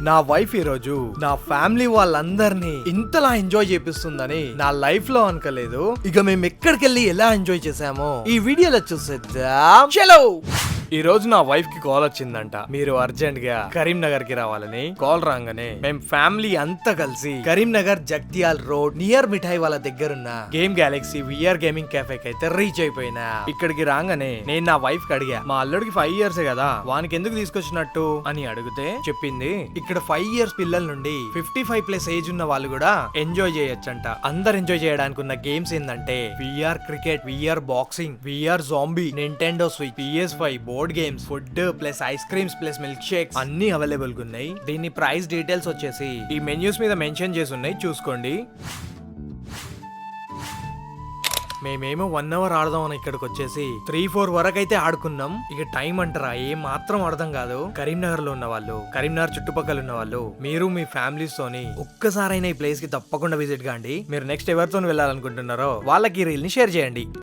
నా వైఫ్ ఈ రోజు నా ఫ్యామిలీ వాళ్ళందరినీ ఇంతలా ఎంజాయ్ చేపిస్తుందని నా లైఫ్ లో అనుకోలేదు. ఇక మేము ఎక్కడికి వెళ్ళి ఎలా ఎంజాయ్ చేసామో ఈ వీడియోలో చూసేద్దాం. చలో. ఈ రోజు నా వైఫ్ కి కాల్ వచ్చిందంట, మీరు అర్జెంట్ గా కరీంనగర్ కి రావాలని. కాల్ రాగానే మేము ఫ్యామిలీ అంతా కలిసి కరీంనగర్ జగ్తియాల్ రోడ్ నియర్ మిఠాయి వాళ్ళ దగ్గరున్న game galaxy VR gaming cafe కి అయితే రీచ్ అయిపోయినా. ఇక్కడికి రాగానే నేను నా వైఫ్ కి అడిగా, మా అల్లుడికి 5 years కదా, వానికి ఎందుకు తీసుకొచ్చినట్టు అని అడిగితే చెప్పింది, ఇక్కడ 5 years పిల్లల నుండి 55+ ఏజ్ ఉన్న వాళ్ళు కూడా ఎంజాయ్ చేయొచ్చంట. అందరు ఎంజాయ్ చేయడానికి ఉన్న గేమ్స్ ఏంటంటే VR cricket, VR boxing, VR zombie, Nintendo switch, PS5, board games, food plus ice creams plus milk shakes అన్ని అవైలబుల్ గా ఉన్నాయి. దీని ప్రైస్ డీటెయిల్స్ వచ్చేసి ఈ మెన్యూస్ మీద మెన్షన్ చేసి ఉన్నాయి, చూసుకోండి. మేమేమో 1 hour ఆడదామని ఇక్కడికి వచ్చేసి 3-4 వరకు అయితే ఆడుకున్నాం. ఇక టైం అంటారా ఏం మాత్రం అర్థం కాదు. కరీంనగర్ లో ఉన్న వాళ్ళు, కరీంనగర్ చుట్టుపక్కల ఉన్న వాళ్ళు, మీరు మీ ఫ్యామిలీస్ తోని ఒక్కసారైనా ఈ ప్లేస్ కి తప్పకుండా విజిట్ కాండి. మీరు నెక్స్ట్ ఎవరితో వెళ్ళాలనుకుంటున్నారో వాళ్ళకి ఈ రీల్ ని షేర్ చేయండి.